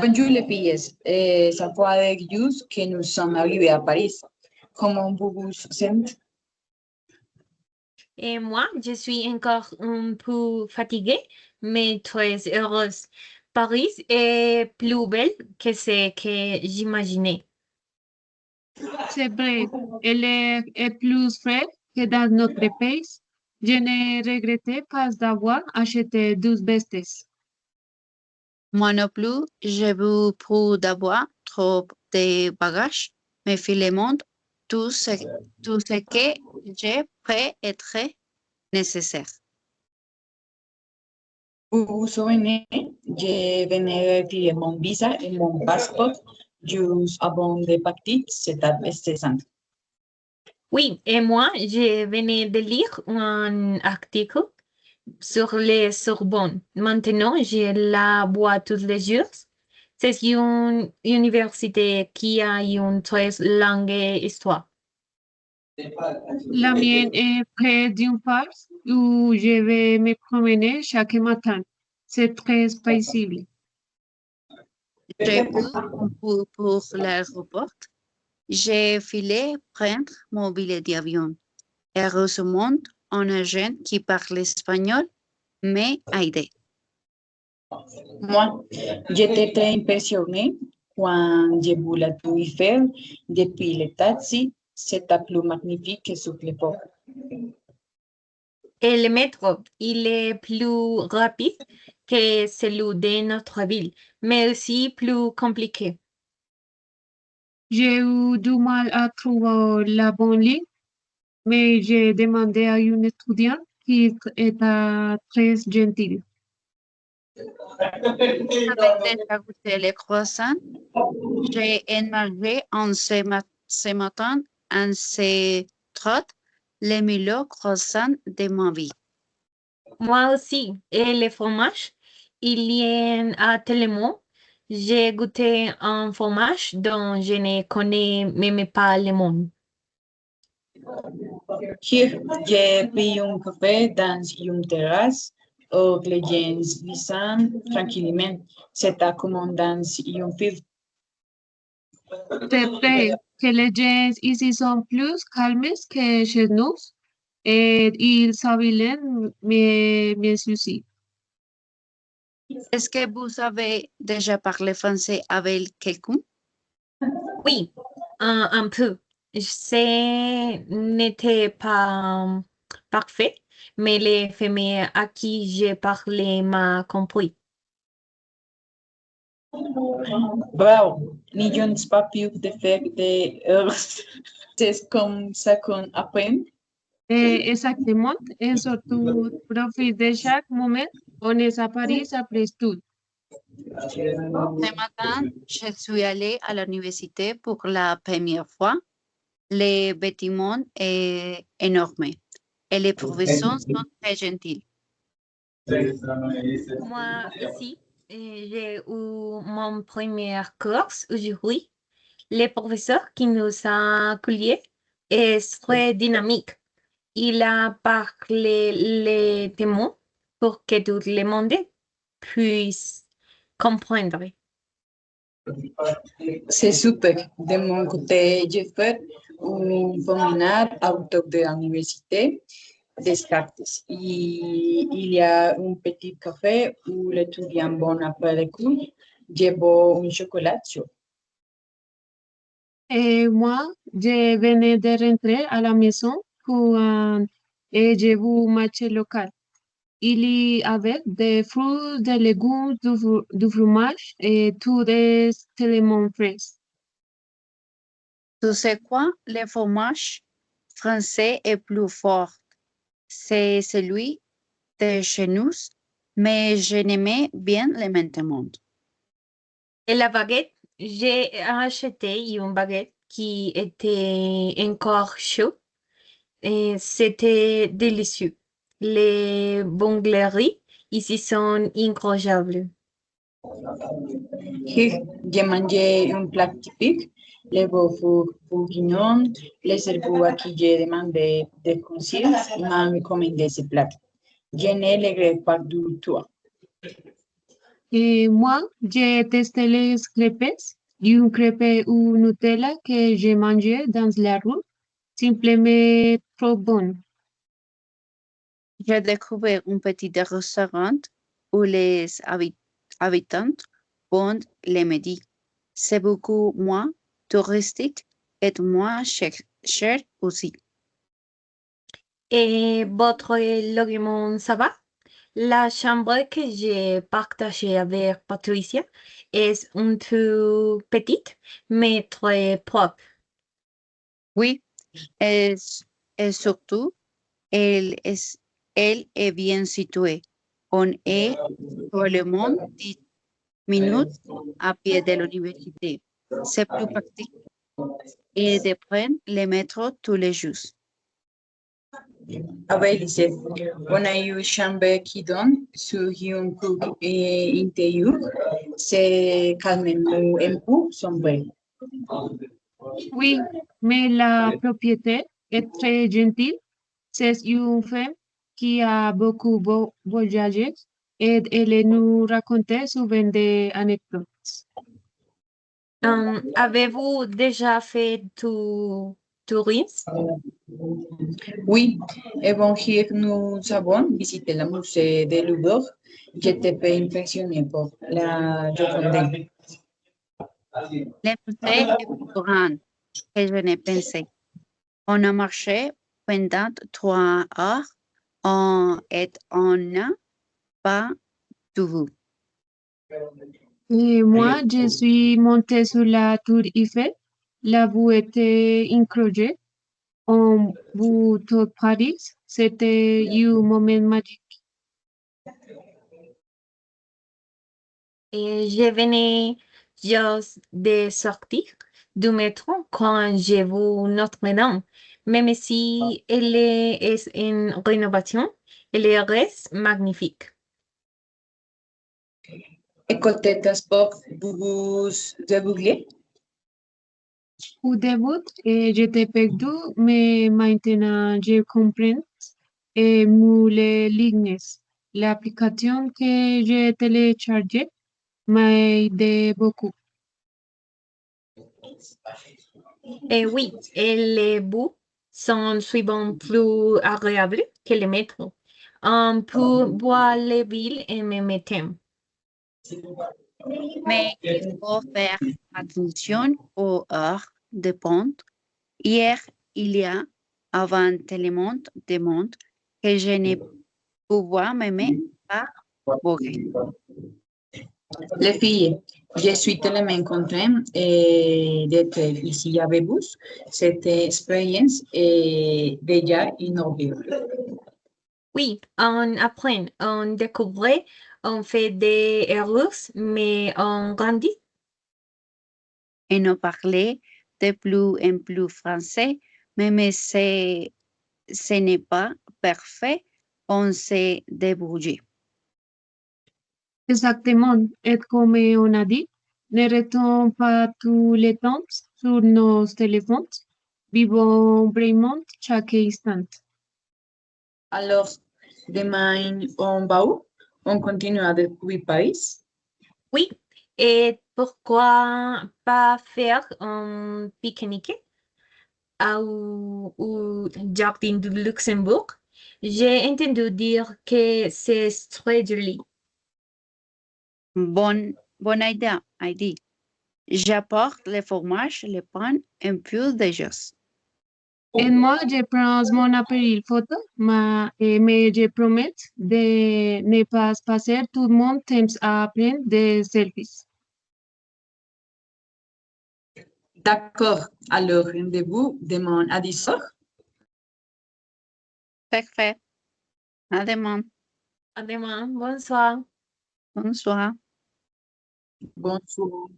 Bonjour les filles, ça fois avec vous que nous sommes arrivés à Paris. Comment vous vous sentez? Et moi, je suis encore un peu fatiguée, mais très heureuse. Paris est plus belle que ce que j'imaginais. C'est vrai, est plus frais que dans notre pays. Je ne regrette pas d'avoir acheté 12 vestes. Moi non plus, j'ai vu pour d'avoir trop de bagages, mais finalement, tout ce que j'ai peut être nécessaire. Vous vous souvenez, je venais de retirer mon visa et mon passeport juste avant de partir, c'était stressant. Oui, et moi, je venais de lire un article sur les Sorbonne. Maintenant, je la vois tous les jours. C'est une université qui a une très longue histoire. La mienne est près d'un parc où je vais me promener chaque matin. C'est très paisible. J'ai vu un peu pour l'aéroport. J'ai filé prendre mon billet d'avion. Heureusement, un agent qui parle espagnol m'a aidé. Moi, j'étais très impressionnée quand j'ai vu la Tour Eiffel depuis le taxi. C'était plus magnifique que sur le port. Et le métro, il est plus rapide que celui de notre ville, mais aussi plus compliqué. J'ai eu du mal à trouver la bonne ligne, mais j'ai demandé à une étudiante qui était très gentille. Avec déjà goûté les croissants, j'ai mangé ce matin un ces trottes les meilleurs croissants de ma vie. Moi aussi. Et le fromage, il y en a tellement. J'ai goûté un fromage dont je ne connais même pas le nom. Hier, j'ai pris un café dans une terrasse où les gens vivent tranquillement. C'était comme dans un film. C'est vrai que les gens ici sont plus calmes que chez nous et ils savent mes soucis. Est-ce que vous avez déjà parlé français avec quelqu'un? Oui, un peu. Ce n'était pas parfait, mais les femmes à qui j'ai parlé m'a compris. Bravo, ni je ne sais pas plus de faire des erreurs. C'est comme ça qu'on apprend. Exactement, et surtout, profite de chaque moment. On est à Paris après tout. Ce matin, je suis allée à l'université pour la première fois. Le bâtiment est énorme et les professeurs sont très gentils. Moi aussi, j'ai eu mon premier cours aujourd'hui. Le professeur qui nous a accueillis est très dynamique. Il a parlé les thèmes pour que tout le monde puisse comprendre. C'est super. De mon côté, j'ai fait une promenade autour de l'université Descartes. Il y a un petit café où l'étudiant bon après le cours, j'ai bu un chocolat chaud. Et moi, je venais de rentrer à la maison et j'ai vu match local. Il y avait des fruits, des légumes, du fromage et tout est tellement frais. Tu sais quoi? Le fromage français est plus fort. C'est celui de chez nous, mais je n'aimais bien le maintenant. Et la baguette, j'ai acheté une baguette qui était encore chaude et c'était délicieux. Les bongleries ici sont incroyables. Hier, j'ai mangé un plat typique, le bœuf bourguignon, les cerveaux à qui j'ai demandé des conseils, m'a recommandé ce plat. Je ne le regrette pas du tout. Et moi, j'ai testé les crêpes, une crêpe ou Nutella que j'ai mangé dans la rue, simplement trop bonne. J'ai découvert un petit restaurant où les habitants vendent les midi. C'est beaucoup moins touristique et moins cher aussi. Et votre logement, ça va? La chambre que j'ai partagée avec Patricia est un peu petite, mais très propre. Oui, et, et surtout, elle est bien située. On est probablement 10 minutes à pied de l'université. C'est plus pratique et de prendre le métro tous les jours. Ah ouais, Lisette, on a eu une chambre qui donne sur un cours intérieur. C'est quand même un peu sombre. Oui, mais la propriétaire est très gentille. C'est une femme qui a beaucoup voyagé et elle nous racontait souvent des anecdotes. Avez-vous déjà fait du tourisme? Oui, avant-hier, nous avons visité le musée de Louvre. J'étais peu impressionnée par la Joconde. Le musée est plus grand que je ne pensais. On a marché pendant 3 heures et on n'a pas tout vu. Et moi, je suis montée sur la tour Eiffel. La vue était incroyable. En bout de Paris, c'était un moment magique. Et je venais juste de sortir du métro quand j'ai vu Notre-Dame. Même si est en rénovation, elle reste magnifique. Et côté transport, vous vous débrouillez? Au début, j'étais perdue, mais maintenant, je comprends et mieux les lignes. L'application que j'ai téléchargée m'a aidé beaucoup. Et oui, et les bus sont souvent plus agréables que le métro. On peut voir les villes en même temps. Mais il faut faire attention aux heures de ponte. Hier, il y a avant tellement de monde que je ne pouvais même pas bouger. Les filles, je suis tellement contente d'être ici avec vous. Cette expérience est déjà inoubliable. Oui, on apprend, on découvre, on fait des erreurs, mais on grandit. Et on parlait de plus en plus français, même si ce n'est pas parfait, on s'est débrouillé. Exactement. Et comme on a dit, ne restons pas tout le temps sur nos téléphones. Vivons vraiment chaque instant. Alors, demain, on va où? On continue à découvrir Paris. Oui, et pourquoi pas faire un pique-nique au jardin du Luxembourg? J'ai entendu dire que c'est très joli. Bonne idée. J'apporte le fromage, le pain, un peu de jus. Et moi, je prends mon appareil photo, mais je promets de ne pas passer tout mon temps à prendre des selfies. D'accord. Alors, rendez-vous demain à 10 heures. Parfait. À demain. À demain, bonsoir. Bonsoir. Bonjour.